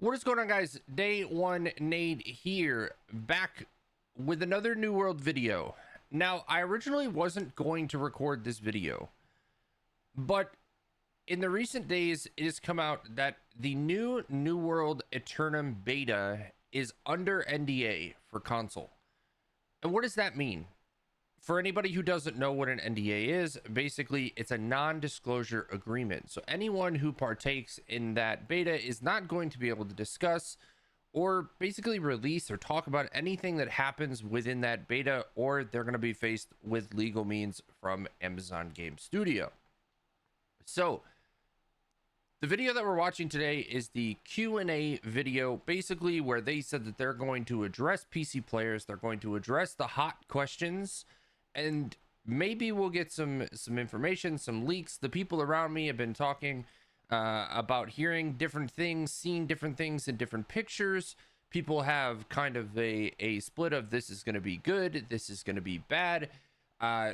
What is going on, guys? Day one Nate here, back with another New World video. Now, I originally wasn't going to record this video, but in the recent days, it has come out that the New World Eternum beta is under NDA for console. And what does that mean? For anybody who doesn't know what an NDA is, basically it's a non-disclosure agreement. So anyone who partakes in that beta is not going to be able to discuss or basically release or talk about anything that happens within that beta, or they're going to be faced with legal means from Amazon Game Studio. So the video that we're watching today is the Q&A video, basically where they said that they're going to address PC players, they're going to address the hot questions, and maybe we'll get some information, some leaks. The people around me have been talking about hearing different things, seeing different things in different pictures. People have kind of a split of this is going to be good, this is going to be bad.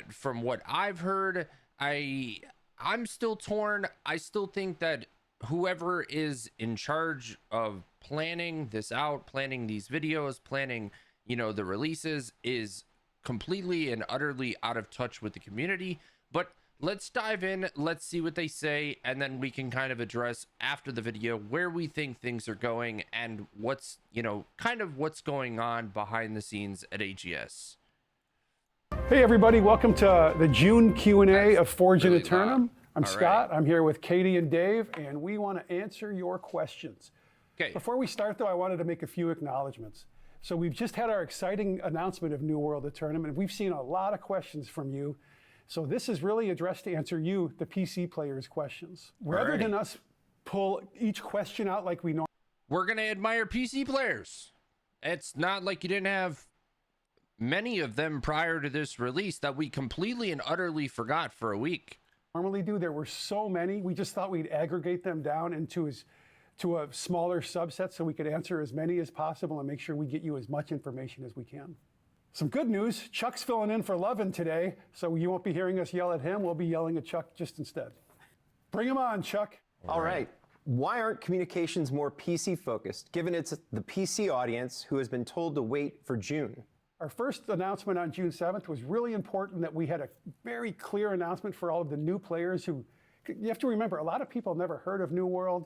From what I've heard, I'm still torn. I still think that whoever is in charge of planning this out, planning these videos, planning, the releases, is completely and utterly out of touch with the community. But let's dive in, let's see what they say, and then we can kind of address after the video where we think things are going and what's, kind of what's going on behind the scenes at AGS. Hey everybody, welcome to the June Q&A of Forge and really Eternum. I'm All Scott, right. I'm here with Katie and Dave, and we want to answer your questions. Okay. Before we start though, I wanted to make a few acknowledgements. So we've just had our exciting announcement of New World Eternum, and we've seen a lot of questions from you. So this is really addressed to answer you, the PC players' questions. Rather than us pull each question out like we know. We're going to admire PC players. It's not like you didn't have many of them prior to this release that we completely and utterly forgot for a week. Normally do. There were so many. We just thought we'd aggregate them down to a smaller subset so we could answer as many as possible and make sure we get you as much information as we can. Some good news, Chuck's filling in for Lovin today, so you won't be hearing us yell at him. We'll be yelling at Chuck just instead. Bring him on, Chuck. All right. Why aren't communications more PC focused, given it's the PC audience who has been told to wait for June? Our first announcement on June 7th was really important that we had a very clear announcement for all of the new players who, you have to remember, a lot of people never heard of New World.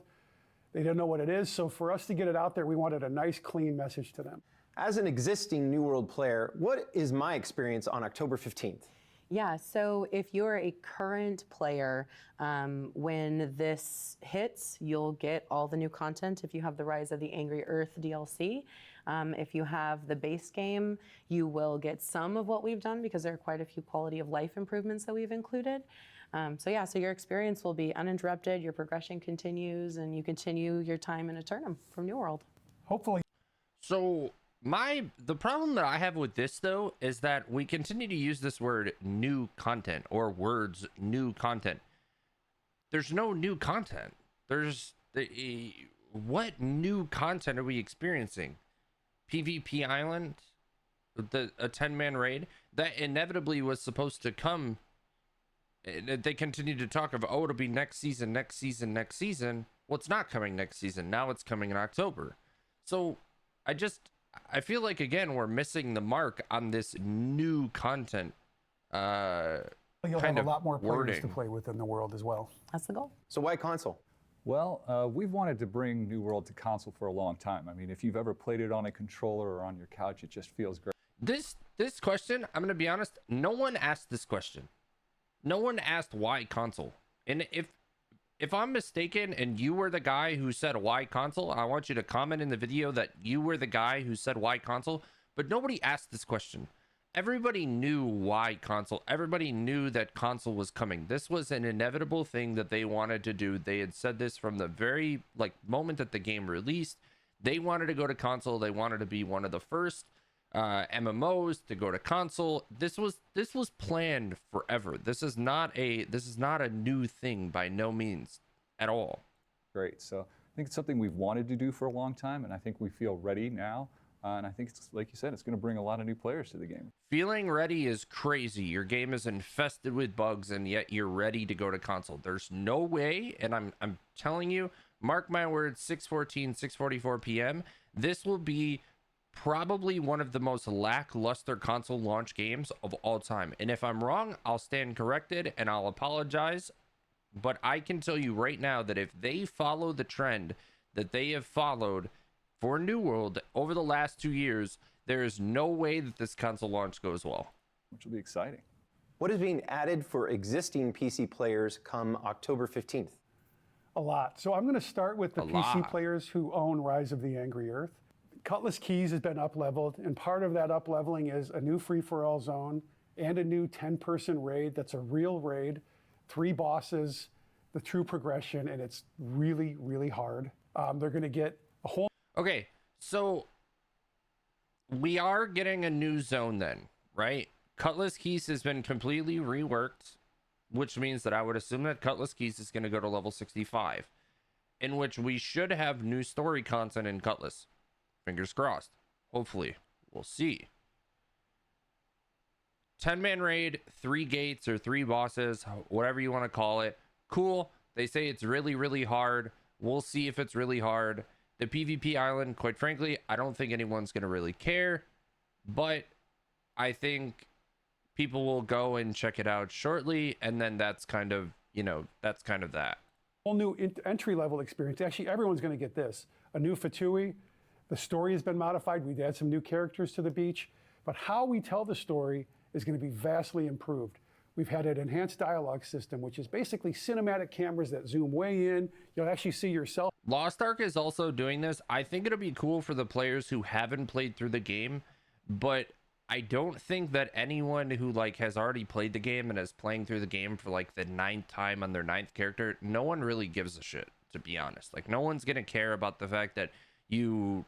They don't know what it is. So for us to get it out there, we wanted a nice, clean message to them. As an existing New World player, what is my experience on October 15th? Yeah, so if you're a current player, when this hits, you'll get all the new content if you have the Rise of the Angry Earth DLC. If you have the base game, you will get some of what we've done because there are quite a few quality of life improvements that we've included. So your experience will be uninterrupted, your progression continues, and you continue your time in Eternum from New World. Hopefully. So the problem that I have with this though is that we continue to use this word new content, or words new content. There's no new content. What new content are we experiencing? PvP Island, a 10-man raid that inevitably was supposed to come. They continue to talk of, oh, it'll be next season. Well, it's not coming next season. Now it's coming in October. So I feel like, again, we're missing the mark on this new content. You'll have a lot more players to play with in the world as well. That's the goal. So why console? Well, we've wanted to bring New World to console for a long time. I mean, if you've ever played it on a controller or on your couch, it just feels great. This question, I'm going to be honest, no one asked this question. No one asked why console. And if I'm mistaken and you were the guy who said why console, I want you to comment in the video that you were the guy who said why console, but nobody asked this question. Everybody knew why console. Everybody knew that console was coming. This was an inevitable thing that they wanted to do. They had said this from the very moment that the game released. They wanted to go to console. They wanted to be one of the first MMOs to go to console. This was planned forever. This is not a new thing by no means at all. Great. So I think it's something we've wanted to do for a long time, and I think we feel ready now. And I think, it's, like you said, it's going to bring a lot of new players to the game. Feeling ready is crazy. Your game is infested with bugs, and yet you're ready to go to console. There's no way, and I'm telling you, mark my words, 6:14, 6:44 p.m. This will be probably one of the most lackluster console launch games of all time. And if I'm wrong, I'll stand corrected and I'll apologize. But I can tell you right now that if they follow the trend that they have followed for New World over the last 2 years, there is no way that this console launch goes well. Which will be exciting. What is being added for existing PC players come October 15th? A lot. So I'm going to start with the PC lot. players who own Rise of the Angry Earth. Cutlass Keys has been up-leveled, and part of that up-leveling is a new free-for-all zone and a new 10-person raid that's a real raid, 3 bosses, the true progression, and it's really, really hard. They're going to get a whole... Okay, so we are getting a new zone then, right? Cutlass Keys has been completely reworked, which means that I would assume that Cutlass Keys is going to go to level 65, in which we should have new story content in Cutlass. Fingers crossed. Hopefully. We'll see. 10-man raid, 3 gates or 3 bosses, whatever you want to call it. Cool. They say it's really, really hard. We'll see if it's really hard. The PvP island, quite frankly, I don't think anyone's going to really care. But I think people will go and check it out shortly. And then that's kind of, that's kind of that. Whole new entry-level experience. Actually, everyone's going to get this. A new Fatui. The story has been modified. We've added some new characters to the beach. But how we tell the story is going to be vastly improved. We've had an enhanced dialogue system, which is basically cinematic cameras that zoom way in. You'll actually see yourself. Lost Ark is also doing this. I think it'll be cool for the players who haven't played through the game, but I don't think that anyone who has already played the game and is playing through the game for the 9th time on their 9th character, no one really gives a shit, to be honest. No one's gonna care about the fact that you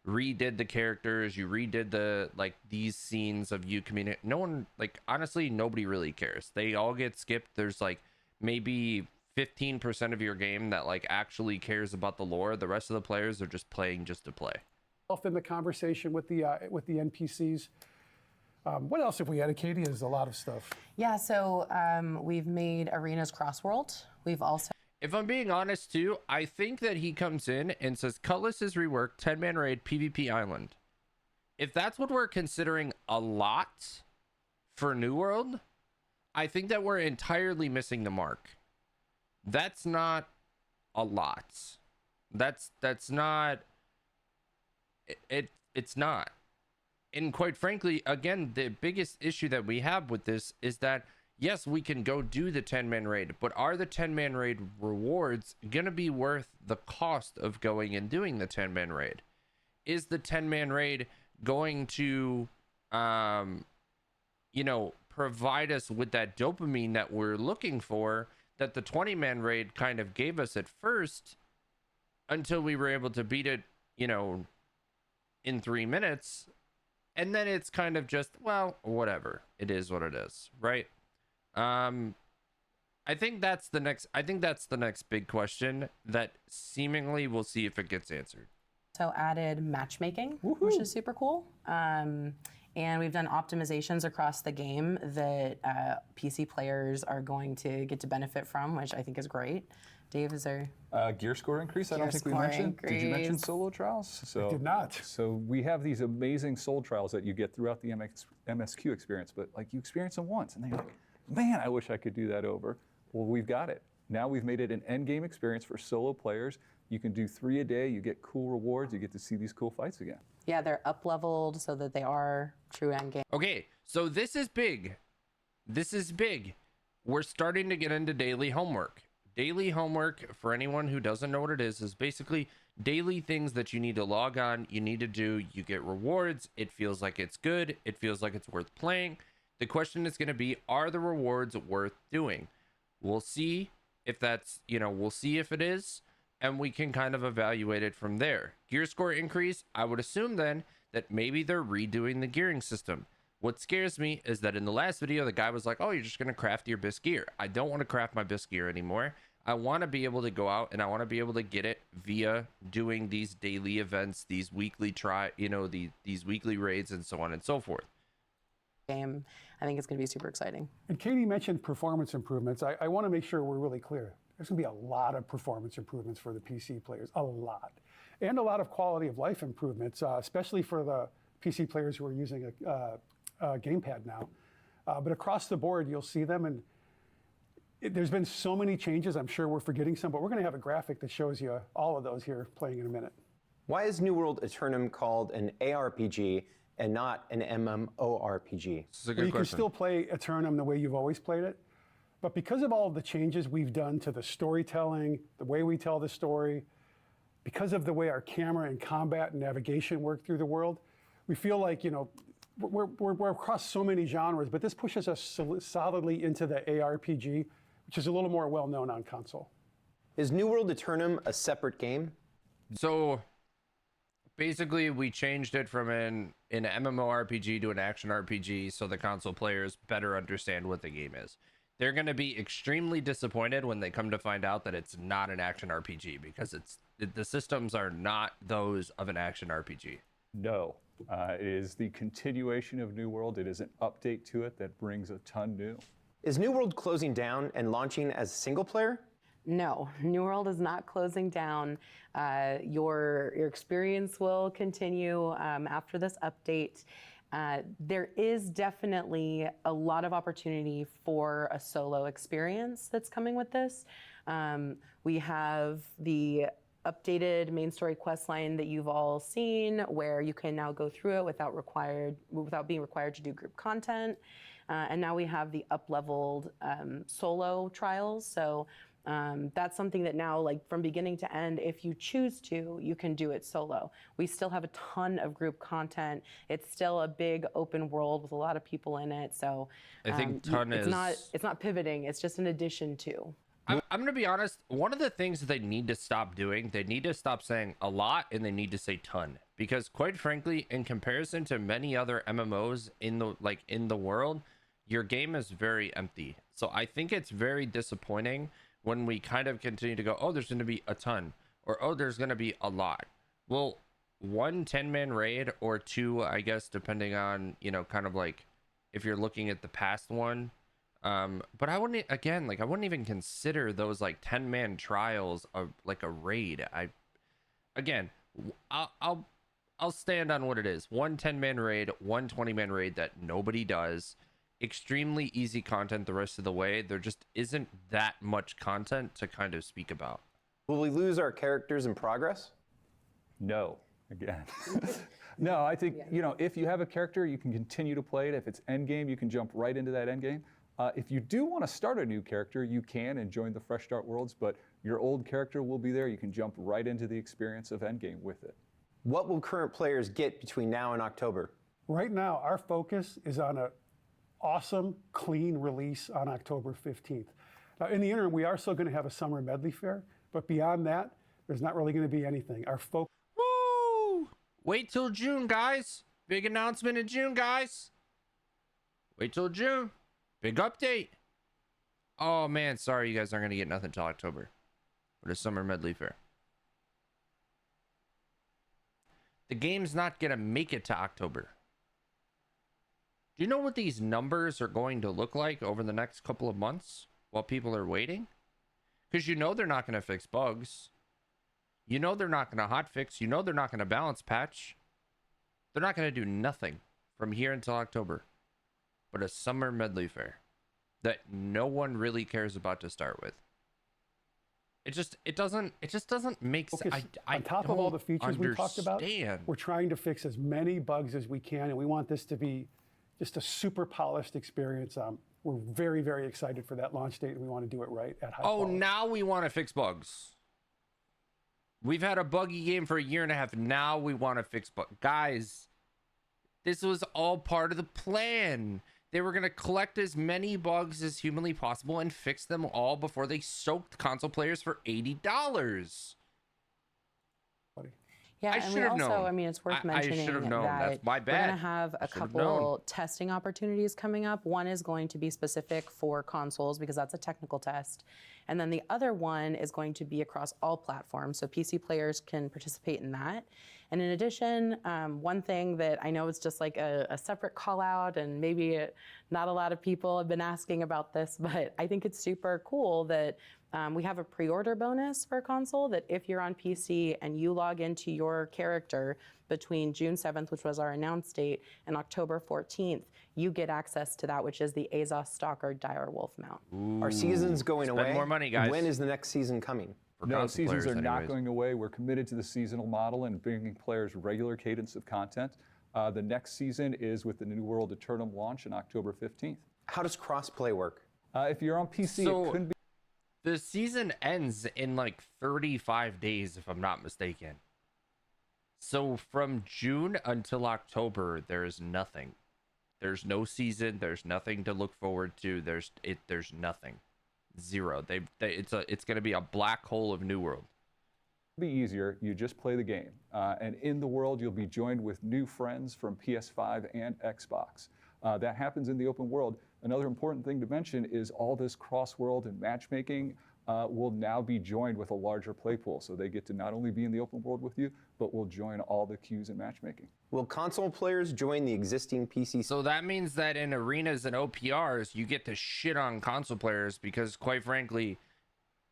redid the characters, you redid the these scenes of you communicate. No one, honestly, nobody really cares. They all get skipped. There's maybe 15% of your game that actually cares about the lore. The rest of the players are just playing just to play. In the conversation with the NPCs. What else have we added, Katie? There's a lot of stuff. Yeah, so we've made Arenas Crossworld. We've also... If I'm being honest too, I think that he comes in and says Cutlass is reworked, 10-man raid, PvP island. If that's what we're considering a lot for New World, I think that we're entirely missing the mark. That's not a lot. That's not... It's not. And quite frankly, again, the biggest issue that we have with this is that yes, we can go do the 10-man raid, but are the 10-man raid rewards gonna be worth the cost of going and doing the 10-man raid? Is the 10-man raid going to provide us with that dopamine that we're looking for that the 20-man raid kind of gave us at first until we were able to beat it, in 3 minutes? And then it's kind of just, well, whatever. It is what it is, right? I think that's the next big question that seemingly we'll see if it gets answered. So added matchmaking, which is super cool. And we've done optimizations across the game that PC players are going to get to benefit from, which I think is great. Dave, is there? Gear score increase, I don't think we score mentioned. Did you mention increase. solo trials? So, I did not. So we have these amazing soul trials that you get throughout the MSQ experience, but you experience them once and then you're like, man, I wish I could do that over. Well, we've got it. Now we've made it an end game experience for solo players. You can do 3 a day, you get cool rewards, you get to see these cool fights again. Yeah, they're up-leveled so that they are true end game. Okay, so this is big. This is big. We're starting to get into daily homework. Daily homework, for anyone who doesn't know what it is basically daily things that you need to log on, you need to do, you get rewards, it feels like it's good, it feels like it's worth playing. The question is going to be, are the rewards worth doing? We'll see if that's, we'll see if it is, and we can kind of evaluate it from there. Gear score increase, I would assume then that maybe they're redoing the gearing system. What scares me is that in the last video, the guy was like, oh, you're just going to craft your BIS gear. I don't want to craft my BIS gear anymore. I want to be able to go out and I want to be able to get it via doing these daily events, these weekly these weekly raids and so on and so forth. Game, I think it's going to be super exciting. And Katie mentioned performance improvements. I want to make sure we're really clear. there's going to be a lot of performance improvements for the PC players, a lot. And a lot of quality of life improvements, especially for the PC players who are using a gamepad now. But across the board, you'll see them, and there's been so many changes. I'm sure we're forgetting some, but we're going to have a graphic that shows you all of those here playing in a minute. Why is New World Eternum called an ARPG and not an MMORPG? This is a Well, good you can question. still play Eternum the way you've always played it, but because of all of the changes we've done to the storytelling, the way we tell the story, because of the way our camera and combat and navigation work through the world, we feel like, you know, we're across so many genres, but this pushes us solidly into the ARPG, which is a little more well-known on console. Is New World Eternum a separate game? So basically, we changed it from an MMORPG to an action RPG so the console players better understand what the game is. They're going to be extremely disappointed when they come to find out that it's not an action RPG, because the systems are not those of an action RPG. No, it is the continuation of New World. It is an update to it that brings a ton new. Is New World closing down and launching as single player? No, New World is not closing down. Your experience will continue after this update. There is definitely a lot of opportunity for a solo experience that's coming with this. We have the updated main story quest line that you've all seen, where you can now go through it without being required to do group content. And now we have the up-leveled solo trials. So that's something that now, like from beginning to end, if you choose to, you can do it solo. We still have a ton of group content. It's still a big open world with a lot of people in it. So I think ton it's is... it's not pivoting. It's just an addition to. I'm going to be honest. One of the things that they need to stop doing, they need to stop saying a lot and they need to say ton. Because quite frankly, in comparison to many other MMOs in the world, your game is very empty. So I think it's very disappointing when we kind of continue to go, oh, there's going to be a ton, or oh, there's going to be a lot. Well, 1 10-man raid, or 2, I guess, depending on, you know, kind of like if you're looking at the past one. But I wouldn't, again, like I wouldn't even consider those like 10-man trials of like a raid. I'll stand on what it is. 1 10-man raid, 1 20-man raid that nobody does. Extremely easy content the rest of the way. There just isn't that much content to kind of speak about. Will we lose our characters in progress? No, again. No, I think, you know, if you have a character, you can continue to play it. If it's endgame, you can jump right into that endgame. If you do want to start a new character, you can and join the Fresh Start Worlds, but your old character will be there. You can jump right into the experience of endgame with it. What will current players get between now and October? Right now, our focus is on an awesome, clean release on October 15th. Now, in the interim, we are still going to have a summer medley fair, but beyond that, there's not really going to be anything. Our focus. Woo! Wait till June, guys. Big announcement in June, guys. Wait till June. Big update. Oh man, sorry, you guys aren't gonna get nothing till October for the summer medley fair. The game's not gonna make it to October. Do you know what these numbers are going to look like over the next couple of months while people are waiting? Because you know they're not gonna fix bugs. You know they're not gonna hotfix. You know they're not gonna balance patch. They're not gonna do nothing from here until October. But a summer medley fair that no one really cares about to start with. It just doesn't make sense. On top of all the features we talked about, we're trying to fix as many bugs as we can, and we want this to be just a super polished experience. We're very, very excited for that launch date, and we want to do it right at high quality. Now we want to fix bugs. We've had a buggy game for 1.5 years. Now we want to fix bugs. Guys, this was all part of the plan. They were going to collect as many bugs as humanly possible and fix them all before they soaked console players for $80. Yeah, I and we should have also, known. I mean, it's worth I mentioning should have known. that That's my we're bad. going to have a Should have couple testing opportunities coming up. One is going to be specific for consoles because that's a technical test. And then the other one is going to be across all platforms, so PC players can participate in that. And in addition, one thing that I know is just like a separate call out, and maybe not a lot of people have been asking about this, but I think it's super cool that We have a pre-order bonus for console that if you're on PC and you log into your character between June 7th, which was our announced date, and October 14th, you get access to that, which is the Azos Stalker Direwolf mount. Are seasons going Spend away? more money, guys. When is the next season coming? For No, console seasons are players not anyways. going away. We're committed to the seasonal model and bringing players regular cadence of content. The next season is with the New World Eternum launch on October 15th. How does crossplay work? If you're on PC, So- it couldn't be. The season ends in like 35 days, if I'm not mistaken. So from June until October, there is nothing. There's no season. There's nothing to look forward to. There's nothing. Zero. It's going to be a black hole of New World. Be easier. You just play the game. And in the world, you'll be joined with new friends from PS5 and Xbox. That happens in the open world. Another important thing to mention is all this cross-world and matchmaking will now be joined with a larger play pool. So they get to not only be in the open world with you, but will join all the queues and matchmaking. Will console players join the existing PC? So that means that in arenas and OPRs, you get to shit on console players because, quite frankly,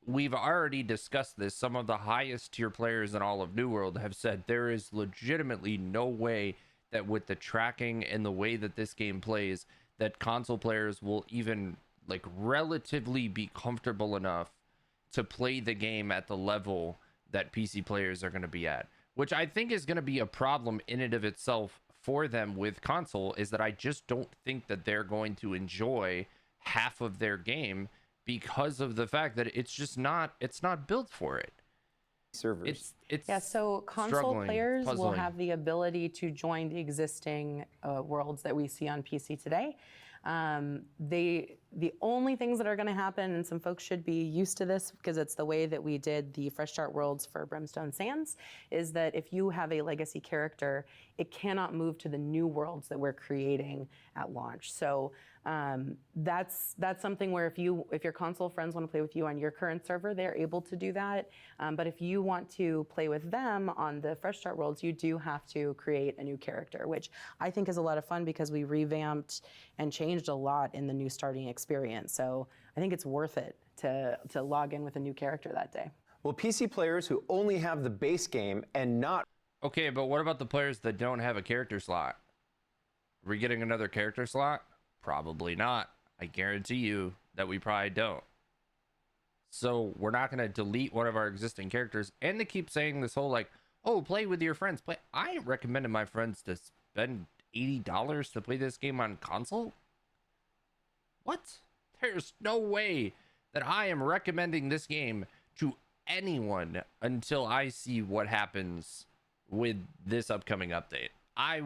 we've already discussed this. Some of the highest tier players in all of New World have said there is legitimately no way that with the tracking and the way that this game plays, that console players will even like relatively be comfortable enough to play the game at the level that PC players are going to be at, which I think is going to be a problem in and of itself for them with console, is that I just don't think that they're going to enjoy half of their game because of the fact that it's not built for it. Servers. It's Yeah, so console struggling, players will puzzling. have the ability to join the existing worlds that we see on PC today. The only things that are going to happen, and some folks should be used to this because it's the way that we did the Fresh Start Worlds for Brimstone Sands, is that if you have a legacy character, it cannot move to the new worlds that we're creating at launch. So that's something where if your console friends want to play with you on your current server, they're able to do that. But if you want to play with them on the Fresh Start Worlds, you do have to create a new character, which I think is a lot of fun because we revamped and changed a lot in the new starting experience. So I think it's worth it to log in with a new character that day. Will PC players who only have the base game and not Okay, but what about the players that don't have a character slot? Are we getting another character slot? Probably not. I guarantee you that we probably don't. So we're not going to delete one of our existing characters. And they keep saying this whole like, oh, play with your friends. I ain't recommending my friends to spend $80 to play this game on console. What? There's no way that I am recommending this game to anyone until I see what happens with this upcoming update. I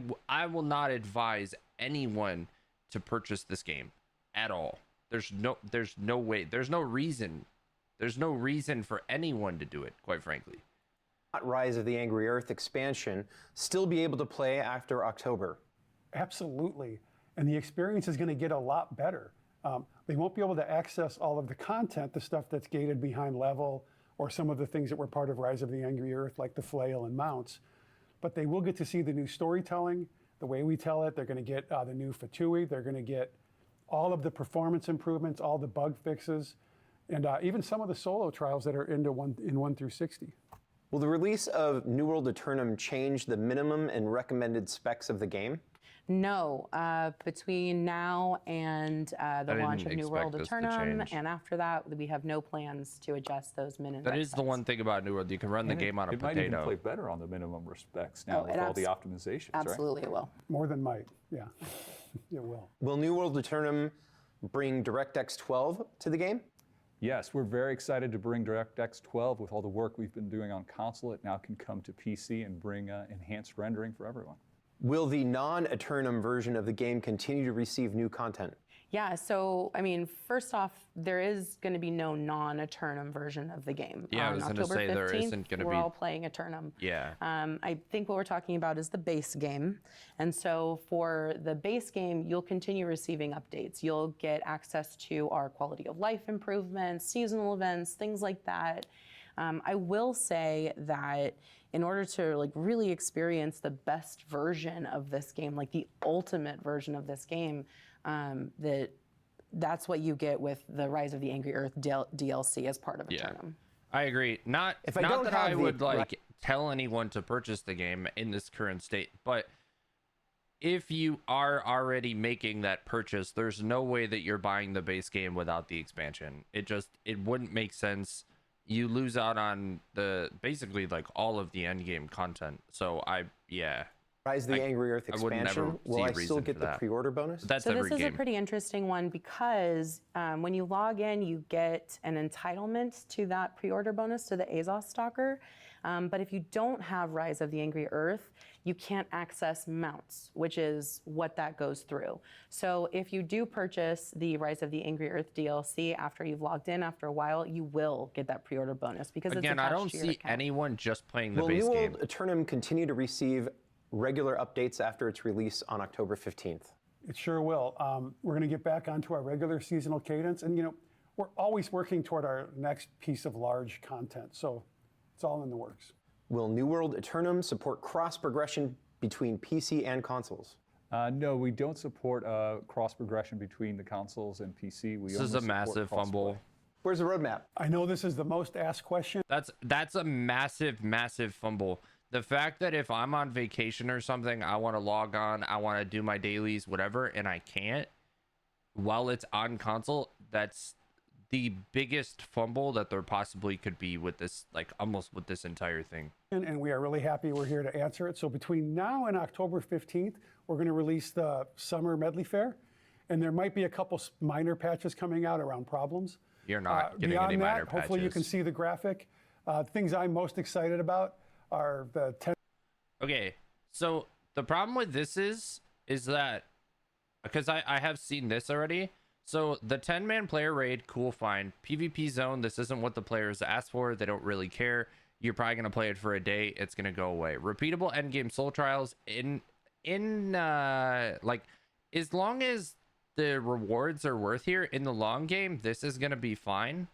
will not advise anyone to purchase this game at all. There's no way. There's no reason. There's no reason for anyone to do it, quite frankly. Rise of the Angry Earth expansion still be able to play after October? Absolutely. And the experience is going to get a lot better. They won't be able to access all of the content, the stuff that's gated behind level, or some of the things that were part of Rise of the Angry Earth, like the flail and mounts. But they will get to see the new storytelling, the way we tell it. They're going to get the new Fatui. They're going to get all of the performance improvements, all the bug fixes, and even some of the solo trials that are in 1 through 60. Will the release of New World Eternum change the minimum and recommended specs of the game? No, between now and the launch of didn't New World expect this to Eternum, change. and after that, we have no plans to adjust those minimum. That is the one thing about New World. You can run the And game on a it might even potato. play better on the minimum respects now Oh, with it all the optimizations, right? Absolutely, it will. More than might, yeah. It will. Will New World Eternum bring DirectX 12 to the game? Yes, we're very excited to bring DirectX 12 with all the work we've been doing on console. It now can come to PC and bring enhanced rendering for everyone. Will the non-Eternum version of the game continue to receive new content? Yeah, so I mean, first off, there is going to be no non-Eternum version of the game. Yeah, I On was gonna October say there 15th, isn't gonna we're be- all playing Eternum. Yeah. I think what we're talking about is the base game. And so for the base game, you'll continue receiving updates. You'll get access to our quality of life improvements, seasonal events, things like that. I will say that in order to like really experience the best version of this game, like the ultimate version of this game, that that's what you get with the Rise of the Angry Earth DLC as part of Eternum. I agree. Not If I not don't that have I the- would like tell anyone to purchase the game in this current state, but if you are already making that purchase, there's no way that you're buying the base game without the expansion. It wouldn't make sense. You lose out on the basically like all of the end game content. So Rise of the Angry Earth I would never expansion, will see I reason still for get the that. pre-order bonus? That's So every this is game. a pretty interesting one because when you log in, you get an entitlement to that pre-order bonus to the Azos Stalker. But if you don't have Rise of the Angry Earth, you can't access mounts, which is what that goes through. So if you do purchase the Rise of the Angry Earth DLC after you've logged in after a while, you will get that pre-order bonus because Again, it's I attached don't to your see account. anyone just playing the Will base New game. World Eternum continue to receive regular updates after its release on October 15th? It sure will. We're going to get back onto our regular seasonal cadence, and we're always working toward our next piece of large content. So it's all in the works. Will New World Eternum support cross-progression between PC and consoles? No, we don't support cross progression between the consoles and PC. This is a massive fumble. Where's the roadmap? I know this is the most asked question. That's a massive fumble. The fact that if I'm on vacation or something, I want to log on, I want to do my dailies, whatever, and I can't while it's on console, that's the biggest fumble that there possibly could be with this, like almost with this entire thing. And we are really happy we're here to answer it. So between now and October 15th, we're going to release the Summer Medley Fair, and there might be a couple minor patches coming out around problems. You're not getting Beyond any minor that, hopefully you can patches. see the graphic. Things I'm most excited about are the 10. Okay, so the problem with this is that because I have seen this already. So the 10-man player raid, cool, fine. PvP zone, this isn't what the players asked for. They don't really care. You're probably gonna play it for a day. It's gonna go away. Repeatable endgame soul trials like as long as the rewards are worth here in the long game, this is gonna be fine.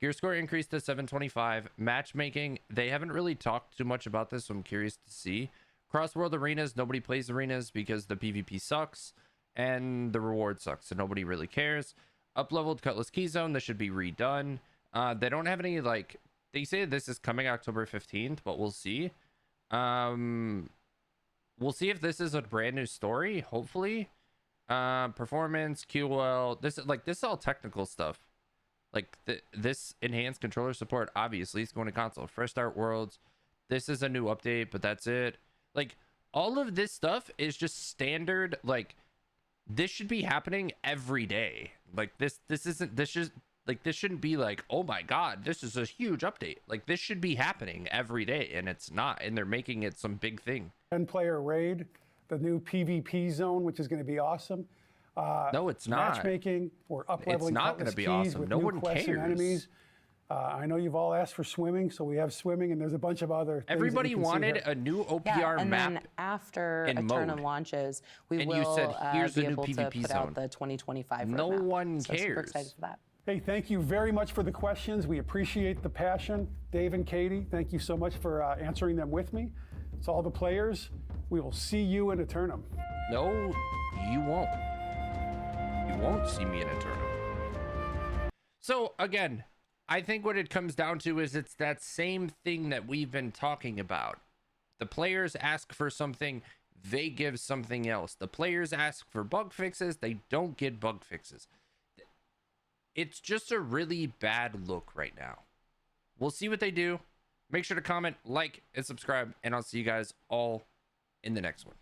Gear score increased to 725. Matchmaking, they haven't really talked too much about this, so I'm curious to see. Cross-world arenas, nobody plays arenas because the PvP sucks and the reward sucks, so nobody really cares. Up-leveled Cutlass Key Zone, this should be redone. They don't have any, like, they say this is coming October 15th, but we'll see. We'll see if this is a brand new story, hopefully. Performance, QOL, this is all technical stuff. Like this enhanced controller support, obviously it's going to console. Fresh start worlds, this is a new update, but that's it. Like all of this stuff is just standard. Like this should be happening every day. Like this shouldn't be like, oh my god, this is a huge update. Like this should be happening every day, and it's not, and they're making it some big thing. 10-player raid, the new PvP zone, which is going to be awesome. No, it's not. Matchmaking or up-leveling not gonna Cutlass be Keys awesome. with No new one quests and cares. enemies. I know you've all asked for swimming, so we have swimming, and there's a bunch of other things that you Everybody can see wanted here. a new OPR Yeah, and map. then after in Eternum mode. launches, we And will you said, "Here's be the new able to PvP put zone." out the 2025 No roadmap. one So super cares. excited for that. Hey, thank you very much for the questions. We appreciate the passion. Dave and Katie, thank you so much for answering them with me. To all the players, we will see you in Eternum. No, you won't. You won't see me in Eternum. So again, I think what it comes down to is it's that same thing that we've been talking about. The players ask for something, they give something else. The players ask for bug fixes, they don't get bug fixes. It's just a really bad look right now. We'll see what they do. Make sure to comment, like, and subscribe, and I'll see you guys all in the next one.